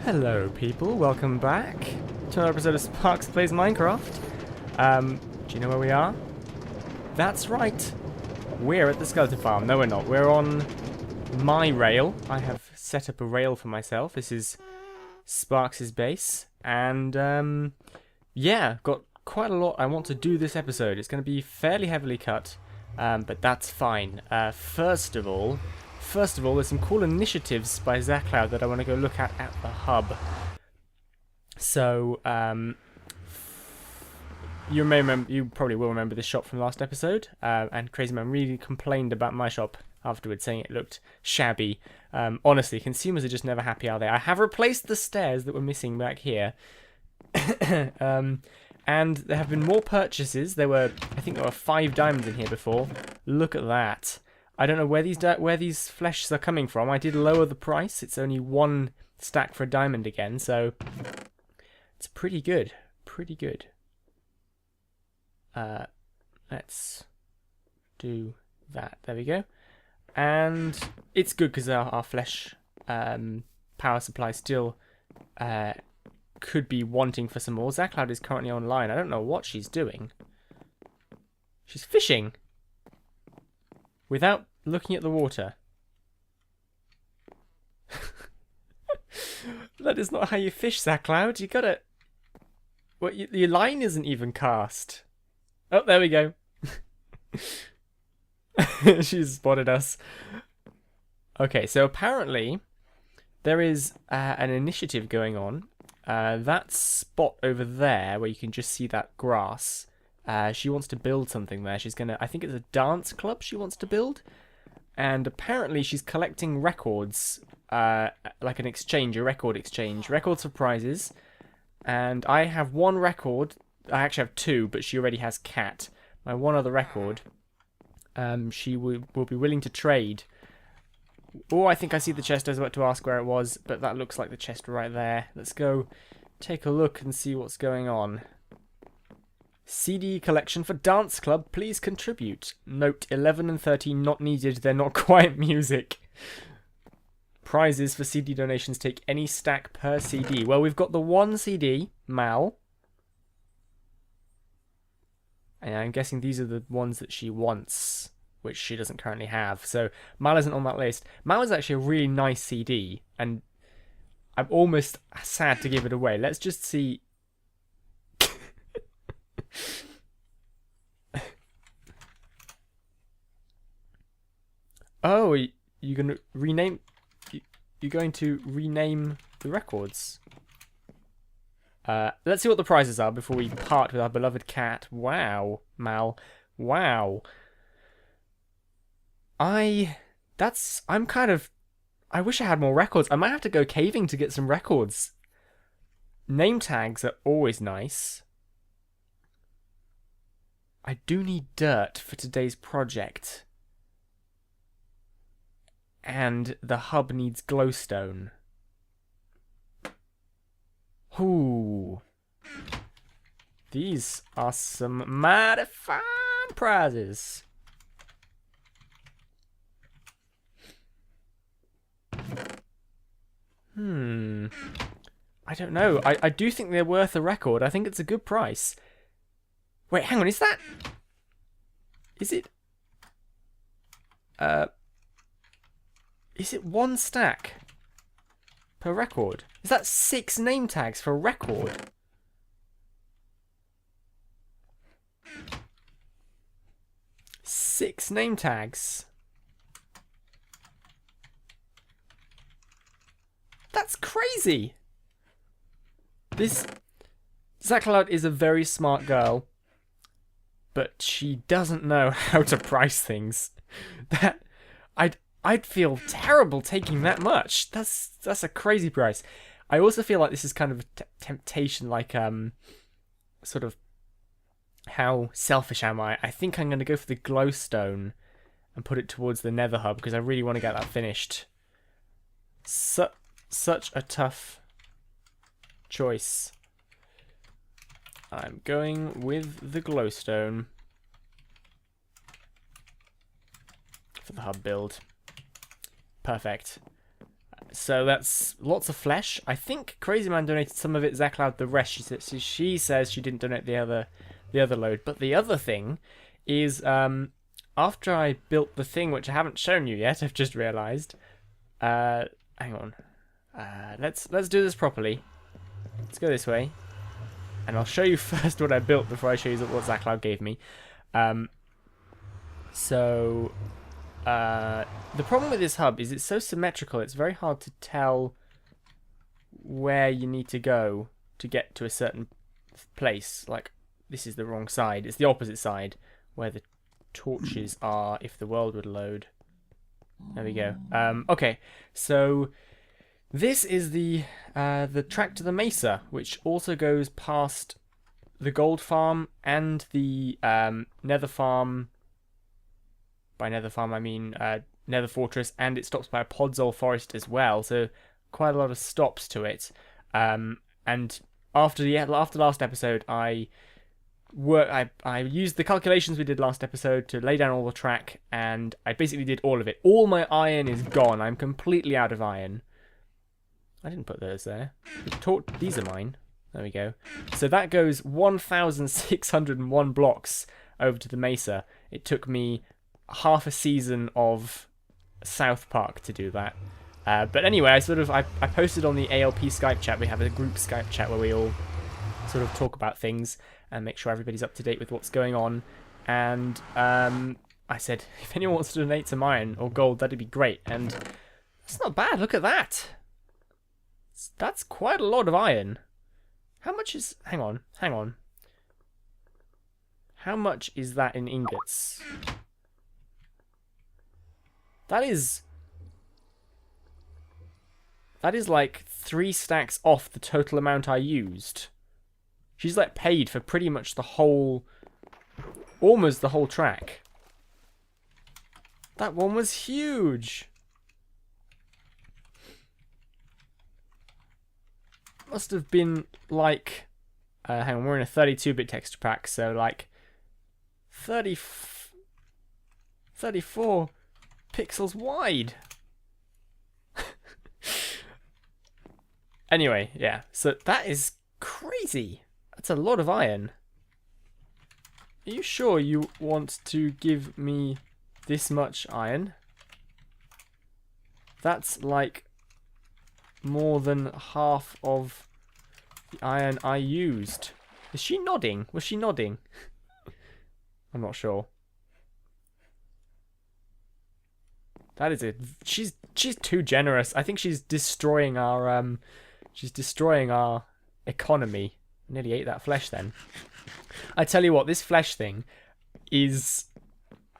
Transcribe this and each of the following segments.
Hello people, welcome back to another episode of Sparks Plays Minecraft. Do you know where we are? That's right, we're at the skeleton farm. No, we're not. We're on my rail. I have set up a rail for myself. This is Sparks' base. And yeah, got quite a lot I want to do this episode. It's going to be fairly heavily cut, but that's fine. First of all, there's some cool initiatives by ZaCloud that I want to go look at the hub. So, you probably will remember this shop from last episode, and Crazy Man really complained about my shop afterwards, saying it looked shabby. Honestly, consumers are just never happy, are they? I have replaced the stairs that were missing back here. And there have been more purchases. I think there were 5 diamonds in here before. Look at that. I don't know where these fleshes are coming from. I did lower the price. It's only 1 stack for a diamond again, so it's pretty good. Pretty good. Let's do that. There we go. And it's good because our flesh power supply still could be wanting for some more. ZaCloud is currently online. I don't know what she's doing. She's fishing without looking at the water. That is not how you fish, ZaCloud. You gotta... Well, your line isn't even cast. Oh, there we go. She's spotted us. Okay, so apparently there is an initiative going on. That spot over there where you can just see that grass. She wants to build something there. She's gonna... I think it's a dance club she wants to build. And apparently she's collecting records. Like an exchange, a record exchange. Records for prizes. And I have 1 record. I actually have 2, but she already has Cat. My 1 other record. She will be willing to trade. Oh, I think I see the chest. I was about to ask where it was, but that looks like the chest right there. Let's go take a look and see what's going on. CD collection for dance club. Please contribute. Note 11 and 13 not needed. They're not quiet music. Prizes for CD donations. Take any stack per CD. Well, we've got the 1 CD, Mal. And I'm guessing these are the ones that she wants, which she doesn't currently have. So Mal isn't on that list. Mal is actually a really nice CD, and I'm almost sad to give it away. Let's just see. Oh, you're going to rename... You're going to rename the records. Let's see what the prizes are before we part with our beloved cat. Wow, Mal. Wow. I'm kind of... I wish I had more records. I might have to go caving to get some records. Name tags are always nice. I do need dirt for today's project. And the hub needs glowstone. Ooh. These are some mighty fine prizes. I don't know. I do think they're worth a record. I think it's a good price. Wait, hang on. Is it... Is it 1 stack per record? Is that 6 name tags for a record? Six name tags. That's crazy. This ZaCloud is a very smart girl, but she doesn't know how to price things. I'd feel terrible taking that much. That's a crazy price. I also feel like this is kind of a temptation, like sort of how selfish am I? I think I'm going to go for the glowstone and put it towards the nether hub because I really want to get that finished. Such a tough choice. I'm going with the glowstone for the hub build. Perfect. So that's lots of flesh. I think Crazy Man donated some of it, ZaCloud the rest. She says she didn't donate the other load. But the other thing is, after I built the thing, which I haven't shown you yet, I've just realised. Hang on. Let's do this properly. Let's go this way, and I'll show you first what I built before I show you what ZaCloud gave me. The problem with this hub is it's so symmetrical, it's very hard to tell where you need to go to get to a certain place. Like, this is the wrong side. It's the opposite side where the torches are, if the world would load. There we go. Okay, so this is the track to the mesa, which also goes past the gold farm and the nether farm. By nether farm, I mean nether fortress, and it stops by a podzol forest as well. So quite a lot of stops to it. And after last episode, I used the calculations we did last episode to lay down all the track, and I basically did all of it. All my iron is gone. I'm completely out of iron. I didn't put those there. These are mine. There we go. So that goes 1,601 blocks over to the mesa. It took me half a season of South Park to do that. But anyway, I posted on the ALP Skype chat. We have a group Skype chat where we all sort of talk about things and make sure everybody's up to date with what's going on. And I said, if anyone wants to donate some iron or gold, that'd be great. And that's not bad. Look at that. That's quite a lot of iron. How much is... Hang on. How much is that in ingots? That is like 3 stacks off the total amount I used. She's like paid for pretty much the whole... almost the whole track. That one was huge. Must have been like... hang on, we're in a 32-bit texture pack, so like 34 pixels wide. Anyway, yeah, so that is crazy. That's a lot of iron. Are you sure you want to give me this much iron? That's like more than half of the iron I used. Is she nodding? Was she nodding? I'm not sure. That is it. She's too generous. I think she's destroying our economy. I nearly ate that flesh then. I tell you what, this flesh thing is...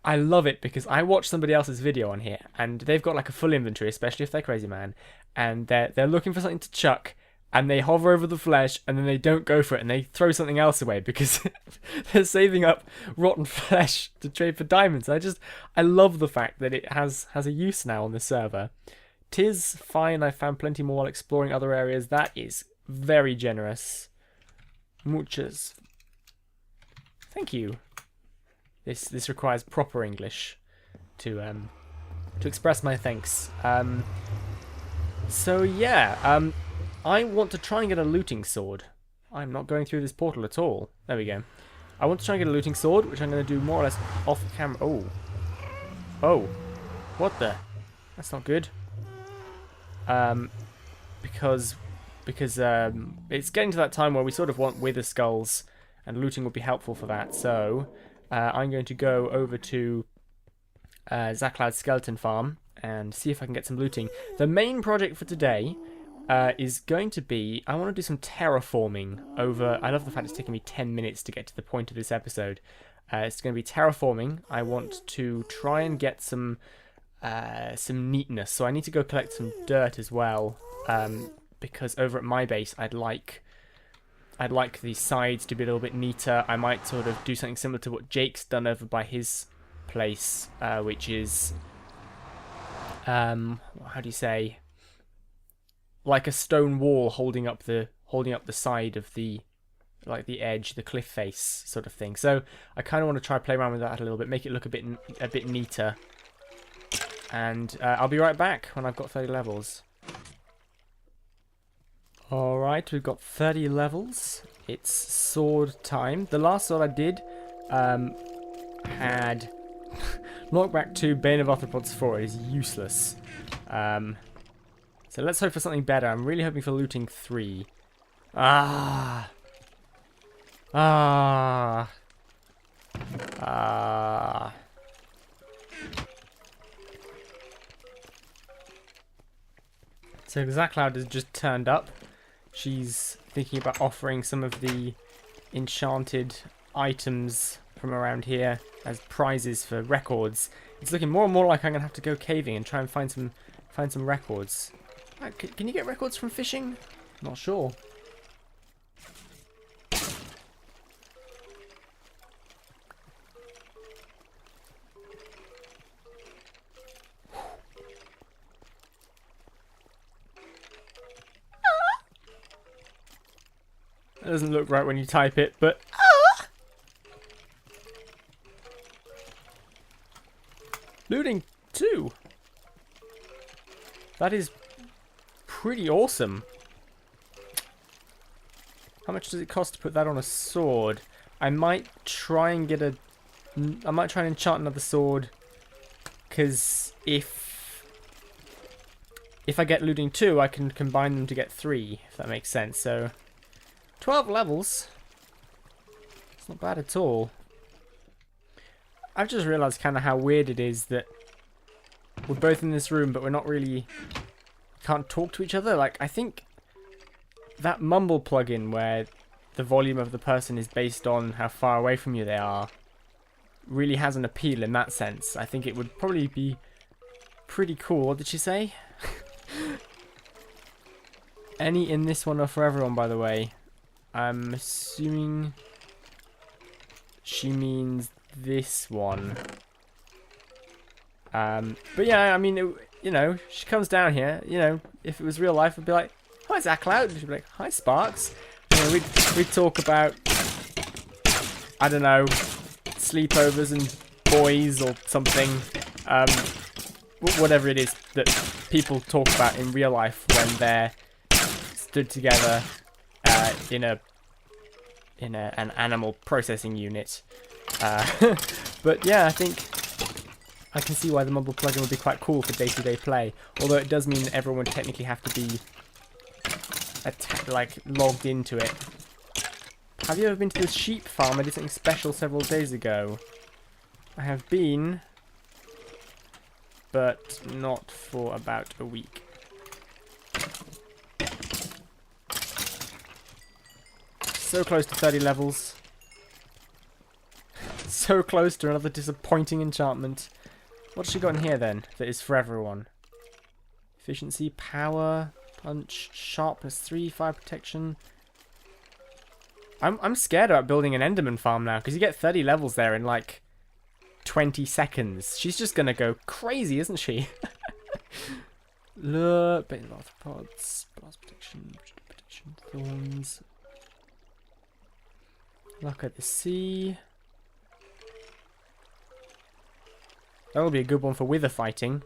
I love it because I watched somebody else's video on here and they've got like a full inventory, especially if they're Crazy Man, and they're looking for something to chuck and they hover over the flesh and then they don't go for it and they throw something else away because they're saving up rotten flesh to trade for diamonds. I love the fact that it has a use now on the server. 'Tis fine, I found plenty more while exploring other areas. That is very generous. Muchas. Thank you. This requires proper English to express my thanks. So yeah, I want to try and get a looting sword. I'm not going through this portal at all. There we go. I want to try and get a looting sword, which I'm going to do more or less off camera. Oh, what the? That's not good. Because it's getting to that time where we sort of want wither skulls, and looting would be helpful for that. So I'm going to go over to ZaCloud Skeleton Farm and see if I can get some looting. The main project for today is going to be, I want to do some terraforming over... I love the fact it's taking me 10 minutes to get to the point of this episode. It's going to be terraforming. I want to try and get some neatness. So I need to go collect some dirt as well, because over at my base I'd like the sides to be a little bit neater. I might sort of do something similar to what Jake's done over by his place, which is how do you say, like a stone wall holding up the side of the, like the edge, the cliff face sort of thing. So I kind of want to try play around with that a little bit, make it look a bit neater. And I'll be right back when I've got 30 levels. Alright, we've got 30 levels. It's sword time. The last sword I did had Knockback 2, Bane of Arthropods 4. It is useless. So let's hope for something better. I'm really hoping for looting 3. Ah. So ZaCloud has just turned up. She's thinking about offering some of the enchanted items from around here as prizes for records. It's looking more and more like I'm gonna have to go caving and try and find some records. Can you get records from fishing? Not sure. It doesn't look right when you type it, but... Looting 2. That is pretty awesome. How much does it cost to put that on a sword? I might try and get a... I might try and enchant another sword. Because if I get looting 2, I can combine them to get 3, if that makes sense. So... 12 levels. It's not bad at all. I've just realised kind of how weird it is that we're both in this room, but we're not really... can't talk to each other. Like, I think that mumble plugin where the volume of the person is based on how far away from you they are really has an appeal in that sense. I think it would probably be pretty cool. What did she say? Any in this one or for everyone, by the way? I'm assuming she means this one. But yeah, I mean, you know, she comes down here. You know, if it was real life, I'd be like, "Hi, ZaCloud." And she'd be like, "Hi, Sparks." You know, we'd talk about, I don't know, sleepovers and boys or something. Whatever it is that people talk about in real life when they're stood together. In an animal processing unit, but yeah, I think I can see why the mumble plugin would be quite cool for day-to-day play. Although it does mean that everyone would technically have to be like logged into it. Have you ever been to the sheep farm? I did something special several days ago. I have been, but not for about a week. So close to 30 levels. So close to another disappointing enchantment. What's she got in here then that is for everyone? Efficiency, power, punch, sharpness 3, fire protection. I'm scared about building an Enderman farm now because you get 30 levels there in like 20 seconds. She's just gonna go crazy, isn't she? Look, bait of arthropods, blast protection, thorns. Look at the sea. That'll be a good one for wither fighting.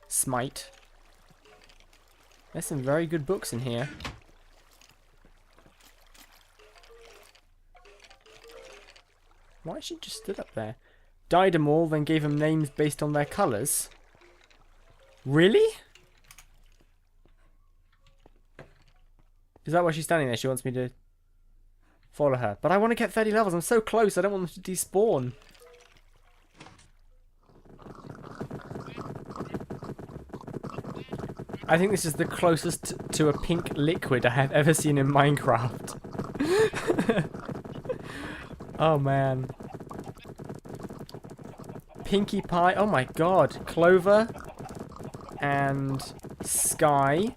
Smite. There's some very good books in here. Why is she just stood up there? Dyed them all, then gave them names based on their colours. Really? Is that why she's standing there? She wants me to follow her. But I want to get 30 levels. I'm so close. I don't want them to despawn. I think this is the closest to a pink liquid I have ever seen in Minecraft. Oh, man. Pinkie Pie. Oh, my God. Clover. And Sky.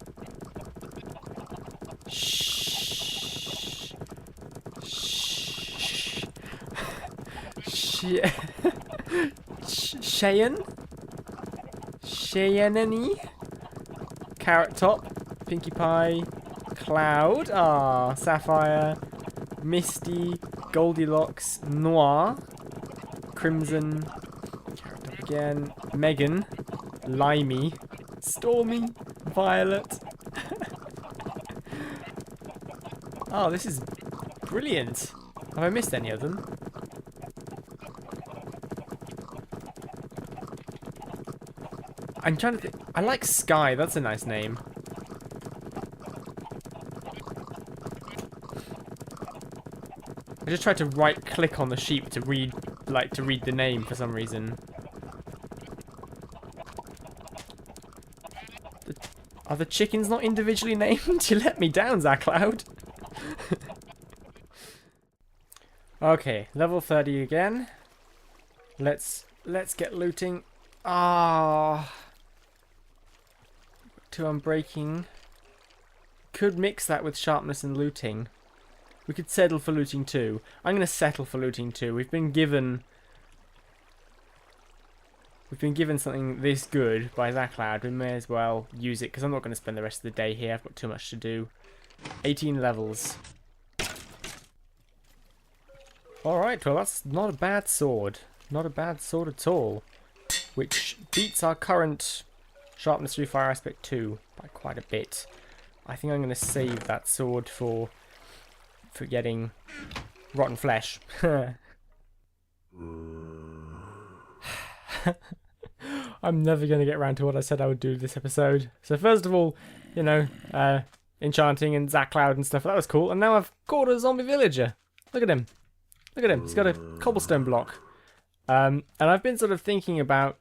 Cheyenne? Cheyenne? Carrot Top, Pinkie Pie, Cloud, Sapphire, Misty, Goldilocks, Noir, Crimson, Carrot Top again, Megan, Limey, Stormy, Violet. Oh, this is brilliant. Have I missed any of them? I'm trying to think. I like Sky. That's a nice name. I just tried to right-click on the sheep to read the name for some reason. Are the chickens not individually named? You let me down, ZaCloud. Okay, level 30 again. Let's get looting. Ah, 2 unbreaking. Could mix that with sharpness and looting. We could settle for looting 2. I'm going to settle for looting 2. We've been given something this good by ZaCloud. We may as well use it because I'm not going to spend the rest of the day here. I've got too much to do. 18 levels. Alright, well that's not a bad sword. Not a bad sword at all. Which beats our current Sharpness 3 Fire Aspect 2 by quite a bit. I think I'm going to save that sword for getting rotten flesh. I'm never going to get around to what I said I would do this episode. So first of all, you know, enchanting and ZaCloud and stuff, that was cool. And now I've caught a zombie villager. Look at him. Look at him. He's got a cobblestone block. And I've been sort of thinking about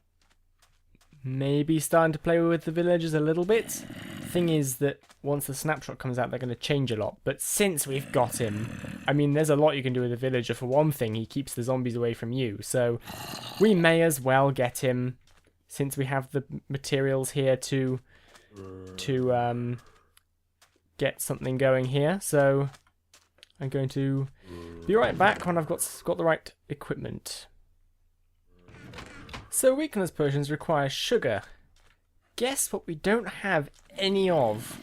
maybe starting to play with the villagers a little bit. Thing is that once the snapshot comes out, they're going to change a lot. But since we've got him, I mean, there's a lot you can do with a villager. For one thing, he keeps the zombies away from you. So we may as well get him, since we have the materials here to get something going here. So I'm going to be right back when I've got the right equipment. So weakness potions require sugar. Guess what we don't have any of?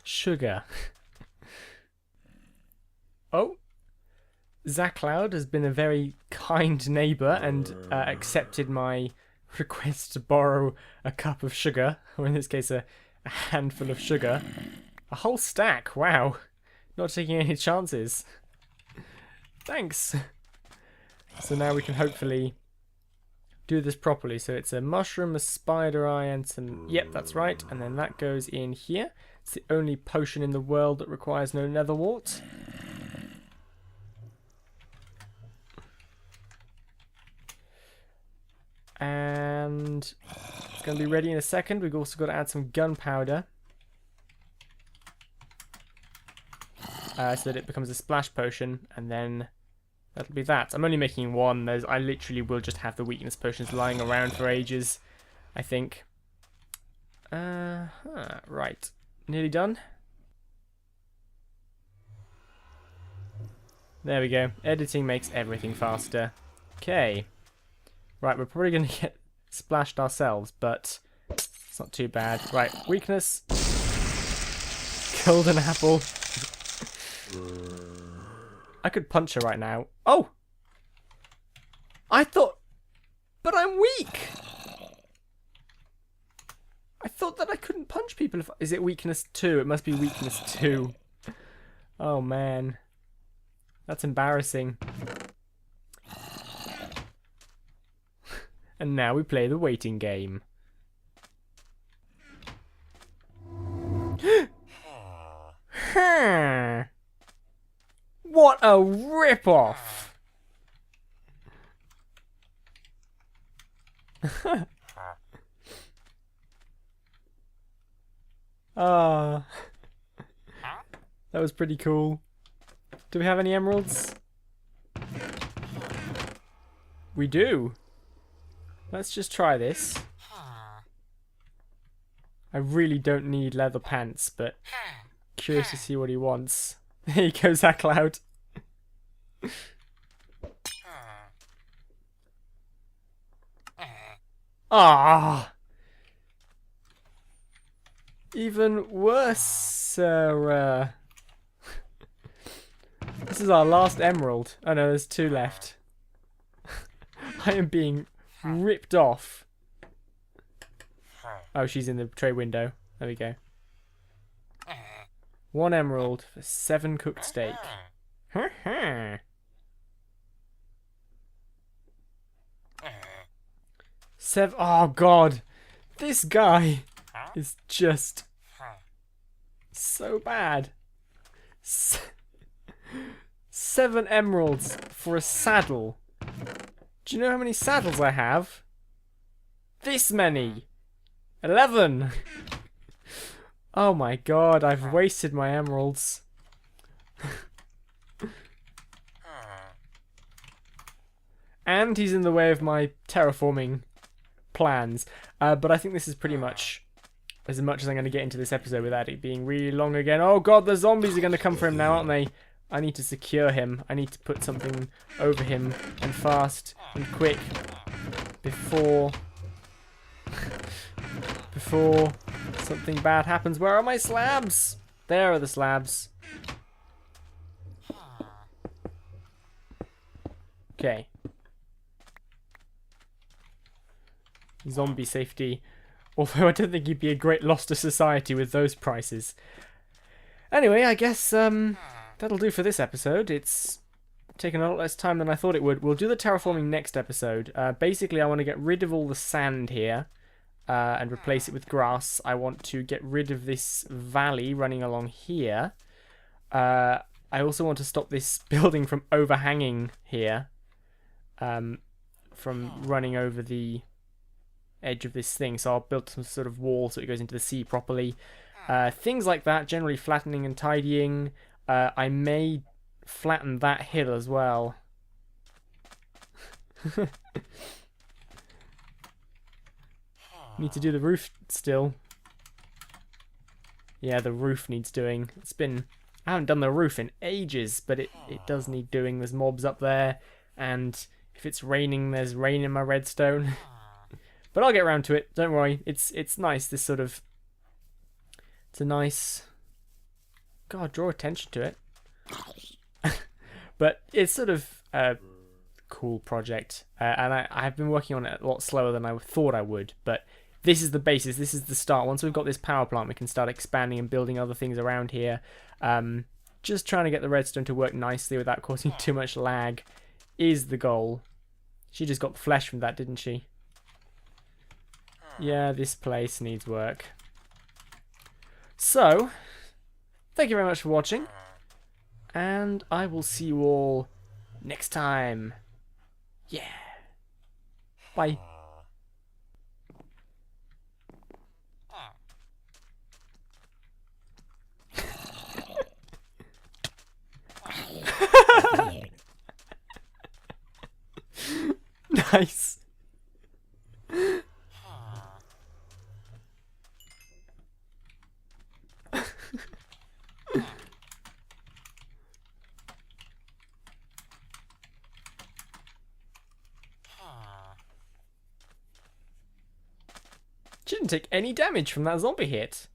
Sugar. Oh, ZaCloud has been a very kind neighbour and accepted my request to borrow a cup of sugar, or in this case a handful of sugar. A whole stack, wow. Not taking any chances. Thanks. So now we can hopefully do this properly. So it's a mushroom, a spider eye, and some... Yep, that's right. And then that goes in here. It's the only potion in the world that requires no nether wart. And it's going to be ready in a second. We've also got to add some gunpowder. So that it becomes a splash potion, and then that'll be that. I'm only making one. I literally will just have the weakness potions lying around for ages, I think. Right. Nearly done. There we go. Editing makes everything faster. Okay. Right, we're probably going to get splashed ourselves, but it's not too bad. Right, weakness. Golden apple. I could punch her right now. Oh! I thought... But I'm weak! I thought that I couldn't punch people if... Is it weakness 2? It must be weakness 2. Oh, man. That's embarrassing. And now we play the waiting game. What a rip-off! Ah, that was pretty cool. Do we have any emeralds? We do. Let's just try this. I really don't need leather pants, but curious to see what he wants. There you go, ZaCloud. Ah, even worse. This is our last emerald. Oh no, there's 2 left. I am being ripped off. Oh, she's in the tray window. There we go. 1 emerald for 7 cooked steak. Oh god, this guy is just so bad. 7 emeralds for a saddle. Do you know how many saddles I have? This many. 11. Oh my god, I've wasted my emeralds. And he's in the way of my terraforming plans. But I think this is pretty much as I'm going to get into this episode without it being really long again. Oh god, the zombies are going to come for him now, aren't they? I need to secure him. I need to put something over him and fast and quick before something bad happens. Where are my slabs? There are the slabs. Okay. Zombie safety. Although I don't think he'd be a great loss to society with those prices. Anyway, I guess that'll do for this episode. It's taken a lot less time than I thought it would. We'll do the terraforming next episode. Basically, I want to get rid of all the sand here and replace it with grass. I want to get rid of this valley running along here. I also want to stop this building from overhanging here. From running over the edge of this thing. So I'll build some sort of wall so it goes into the sea properly. Things like that, generally flattening and tidying. I may flatten that hill as well. Need to do the roof still. Yeah, the roof needs doing. I haven't done the roof in ages, but it does need doing. There's mobs up there, and if it's raining, there's rain in my redstone. But I'll get around to it, don't worry. It's nice, this sort of... It's a nice... God, draw attention to it. But it's sort of a cool project. And I've been working on it a lot slower than I thought I would. But this is the basis, this is the start. Once we've got this power plant, we can start expanding and building other things around here. Just trying to get the redstone to work nicely without causing too much lag is the goal. She just got flesh from that, didn't she? Yeah, this place needs work. So, thank you very much for watching. And I will see you all next time. Yeah. Bye. Nice. She didn't take any damage from that zombie hit.